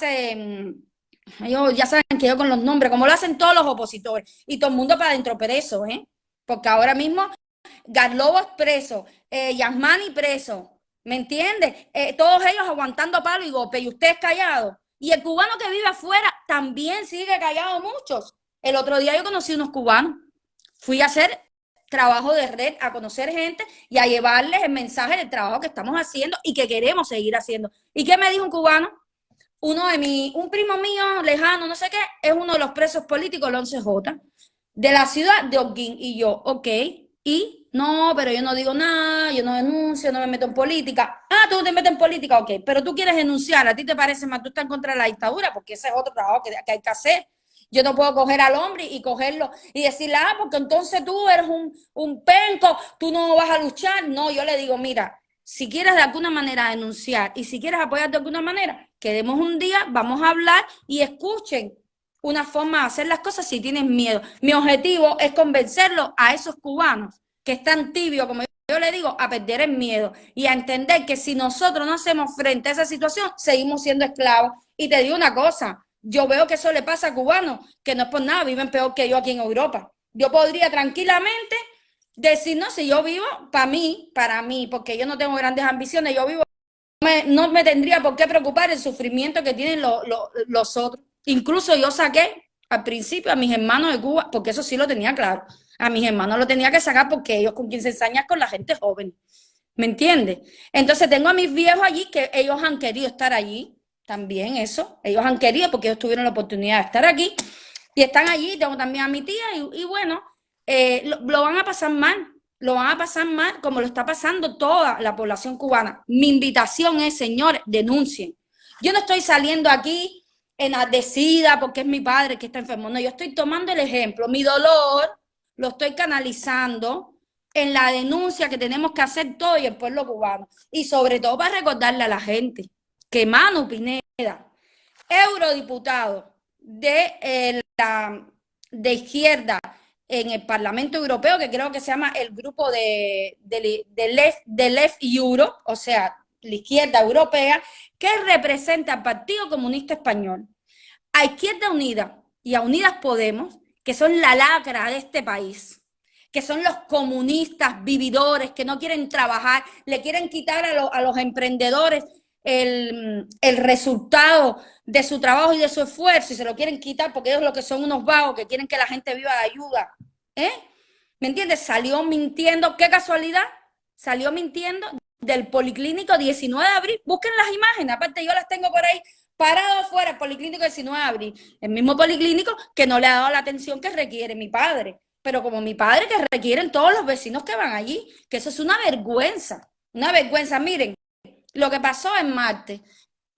hace, ellos ya saben que yo con los nombres, como lo hacen todos los opositores, y todo el mundo para adentro preso, ¿eh? Porque ahora mismo Garlobo es preso, Yasmani preso, ¿me entiendes? Todos ellos aguantando palo y golpe, y ustedes callados. Y el cubano que vive afuera también sigue callado muchos. El otro día yo conocí unos cubanos, fui a hacer trabajo de red, a conocer gente y a llevarles el mensaje del trabajo que estamos haciendo y que queremos seguir haciendo. ¿Y qué me dijo un cubano? Un primo mío lejano, no sé qué, es uno de los presos políticos del 11J de la ciudad de Holguín. Y yo, ok, y no, pero yo no digo nada, yo no denuncio, no me meto en política. Ah, tú no te metes en política, ok, pero tú quieres denunciar, a ti te parece más, tú estás en contra de la dictadura, porque ese es otro trabajo que hay que hacer. Yo no puedo coger al hombre y cogerlo y decirle, ah, porque entonces tú eres un penco, tú no vas a luchar. No, yo le digo, mira, si quieres de alguna manera denunciar y si quieres apoyar de alguna manera, quedemos un día, vamos a hablar y escuchen una forma de hacer las cosas si tienen miedo. Mi objetivo es convencerlos a esos cubanos que están tibios, como yo le digo, a perder el miedo y a entender que si nosotros no hacemos frente a esa situación, seguimos siendo esclavos. Y te digo una cosa, yo veo que eso le pasa a cubanos, que no es por nada, viven peor que yo aquí en Europa. Yo podría tranquilamente decir, no, si yo vivo, para mí, porque yo no tengo grandes ambiciones, yo vivo, no me tendría por qué preocupar el sufrimiento que tienen los otros. Incluso yo saqué al principio a mis hermanos de Cuba, porque eso sí lo tenía claro. A mis hermanos lo tenía que sacar porque ellos con 15 años con la gente joven. ¿Me entiendes? Entonces tengo a mis viejos allí que ellos han querido estar allí. También eso. Ellos han querido porque ellos tuvieron la oportunidad de estar aquí y están allí. Tengo también a mi tía y bueno, lo van a pasar mal. Lo van a pasar mal como lo está pasando toda la población cubana. Mi invitación es, señores, denuncien. Yo no estoy saliendo aquí enardecida porque es mi padre que está enfermo. No, yo estoy tomando el ejemplo. Mi dolor lo estoy canalizando en la denuncia que tenemos que hacer todo y el pueblo cubano. Y sobre todo para recordarle a la gente que Manu Pineda, eurodiputado de izquierda en el Parlamento Europeo, que creo que se llama el grupo de Left Europe, o sea, la izquierda europea, que representa al Partido Comunista Español, a Izquierda Unida y a Unidas Podemos, que son la lacra de este país, que son los comunistas vividores que no quieren trabajar, le quieren quitar a los emprendedores el resultado de su trabajo y de su esfuerzo y se lo quieren quitar porque ellos lo que son unos vagos que quieren que la gente viva de ayuda. ¿Eh? ¿Me entiendes? Salió mintiendo, qué casualidad, salió mintiendo del Policlínico 19 de abril. Busquen las imágenes, aparte yo las tengo por ahí parado afuera, el Policlínico 19 de abril. El mismo Policlínico que no le ha dado la atención que requiere mi padre. Pero como mi padre, que requieren todos los vecinos que van allí, que eso es una vergüenza. Una vergüenza. Miren, lo que pasó en Marte.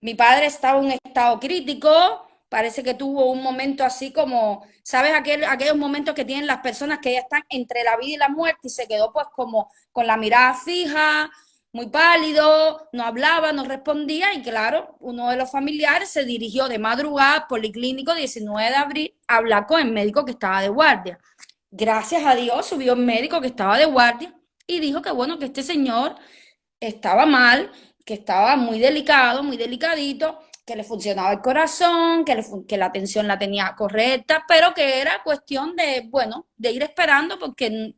Mi padre estaba en un estado crítico, parece que tuvo un momento así como, ¿sabes? Aquellos momentos que tienen las personas que ya están entre la vida y la muerte y se quedó pues como con la mirada fija, muy pálido, no hablaba, no respondía y claro, uno de los familiares se dirigió de madrugada al Policlínico 19 de abril a hablar con el médico que estaba de guardia. Gracias a Dios subió el médico que estaba de guardia y dijo que bueno, que este señor estaba mal, que estaba muy delicado, muy delicadito, que le funcionaba el corazón, que la tensión la tenía correcta, pero que era cuestión de, bueno, de ir esperando porque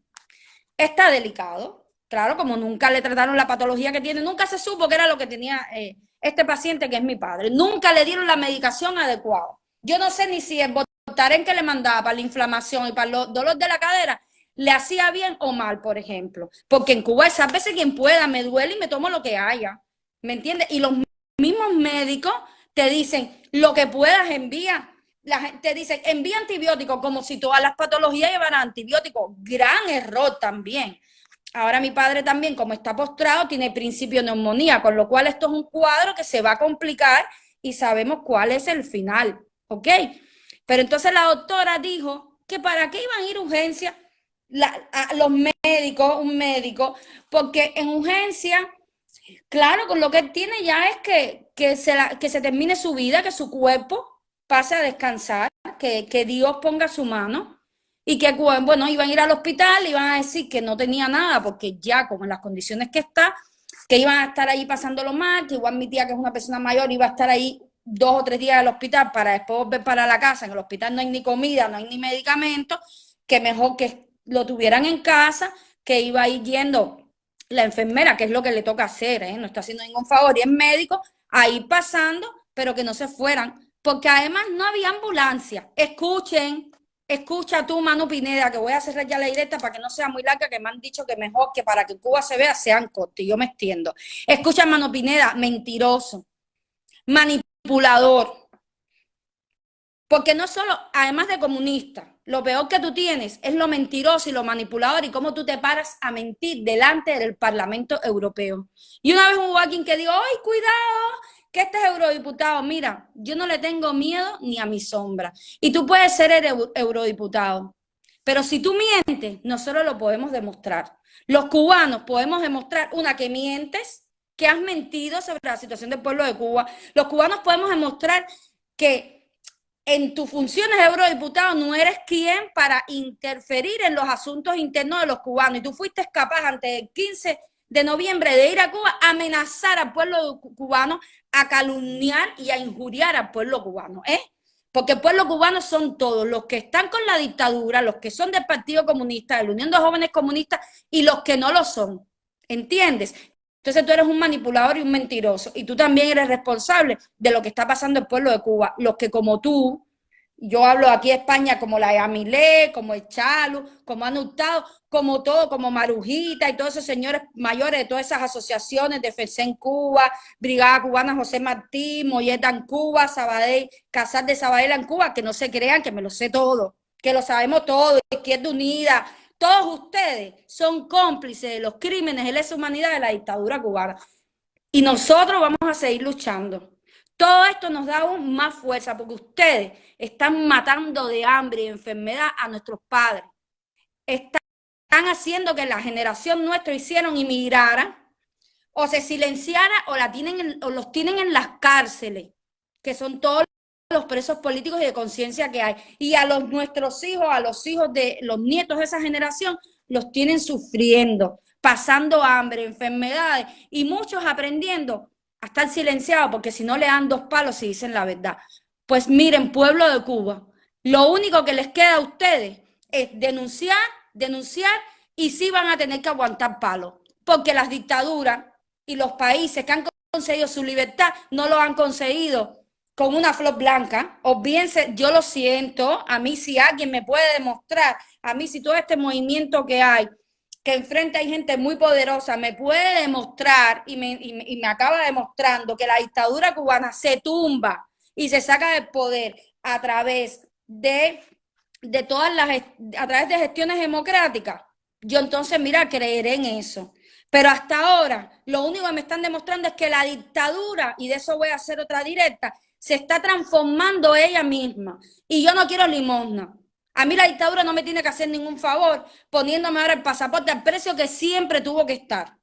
está delicado. Claro, como nunca le trataron la patología que tiene, nunca se supo que era lo que tenía este paciente que es mi padre. Nunca le dieron la medicación adecuada. Yo no sé ni si el Voltaren que le mandaba para la inflamación y para el dolor de la cadera le hacía bien o mal, por ejemplo. Porque en Cuba esas veces quien pueda, me duele y me tomo lo que haya. ¿Me entiendes? Y los mismos médicos te dicen, lo que puedas envía. La gente dice, envía antibióticos, como si todas las patologías llevaran antibióticos. Gran error también. Ahora mi padre también, como está postrado, tiene principio de neumonía, con lo cual esto es un cuadro que se va a complicar y sabemos cuál es el final, ¿ok? Pero entonces la doctora dijo que para qué iban a ir a urgencia a los médicos, un médico, porque en urgencia, claro, con lo que él tiene ya es que se termine su vida, que su cuerpo pase a descansar, que Dios ponga su mano y que, bueno, iban a ir al hospital, iban a decir que no tenía nada, porque ya como en las condiciones que está, que iban a estar ahí pasándolo mal, que igual mi tía, que es una persona mayor, iba a estar ahí 2 o 3 días al hospital para después volver para la casa. En el hospital no hay ni comida, no hay ni medicamentos, que mejor que lo tuvieran en casa, que iba a ir yendo la enfermera, que es lo que le toca hacer, ¿eh? No está haciendo ningún favor, y es médico, a ir pasando, pero que no se fueran, porque además no había ambulancia. Escuchen, escucha tú, Manu Pineda, que voy a cerrar ya la directa para que no sea muy larga, que me han dicho que mejor que para que Cuba se vea sean cortos, y yo me extiendo. Escucha, Manu Pineda, mentiroso, manipulador, porque no solo, además de comunista, lo peor que tú tienes es lo mentiroso y lo manipulador y cómo tú te paras a mentir delante del Parlamento Europeo. Y una vez hubo alguien que dijo, ¡ay, cuidado! Que este es eurodiputado. Mira, yo no le tengo miedo ni a mi sombra. Y tú puedes ser el eurodiputado. Pero si tú mientes, nosotros lo podemos demostrar. Los cubanos podemos demostrar, una, que mientes, que has mentido sobre la situación del pueblo de Cuba. Los cubanos podemos demostrar que en tus funciones de eurodiputado no eres quien para interferir en los asuntos internos de los cubanos. Y tú fuiste capaz antes del 15 de noviembre de ir a Cuba a amenazar al pueblo cubano, a calumniar y a injuriar al pueblo cubano, ¿eh? Porque el pueblo cubano son todos, los que están con la dictadura, los que son del Partido Comunista, de la Unión de Jóvenes Comunistas y los que no lo son. ¿Entiendes? Entonces tú eres un manipulador y un mentiroso. Y tú también eres responsable de lo que está pasando en el pueblo de Cuba. Los que como tú, yo hablo aquí de España como la Yamilé, como el Chalu, como han Hurtado, como todo, como Marujita y todos esos señores mayores de todas esas asociaciones de FECE en Cuba, Brigada Cubana José Martí, Molleta en Cuba, Sabadell, Casal de Sabadell en Cuba, que no se crean que me lo sé todo, que lo sabemos todo, Izquierda Unida, todos ustedes son cómplices de los crímenes de lesa humanidad de la dictadura cubana. Y nosotros vamos a seguir luchando. Todo esto nos da aún más fuerza porque ustedes están matando de hambre y enfermedad a nuestros padres. Están haciendo que la generación nuestra hicieron y migraran o se silenciara o, o los tienen en las cárceles, que son todos los presos políticos y de conciencia que hay. Y a nuestros hijos, a los hijos de los nietos de esa generación, los tienen sufriendo, pasando hambre, enfermedades y muchos aprendiendo a estar silenciados porque si no le dan 2 palos si dicen la verdad. Pues miren, pueblo de Cuba, lo único que les queda a ustedes es denunciar, denunciar y sí van a tener que aguantar palos, porque las dictaduras y los países que han conseguido su libertad no lo han conseguido con una flor blanca. Olvídense, yo lo siento, a mí si alguien me puede demostrar, a mí si todo este movimiento que hay, que enfrente hay gente muy poderosa, me puede demostrar y me acaba demostrando que la dictadura cubana se tumba y se saca del poder a través de todas a través de gestiones democráticas, yo entonces, mira, creeré en eso. Pero hasta ahora, lo único que me están demostrando es que la dictadura, y de eso voy a hacer otra directa, se está transformando ella misma. Y yo no quiero limosna. A mí la dictadura no me tiene que hacer ningún favor poniéndome ahora el pasaporte al precio que siempre tuvo que estar.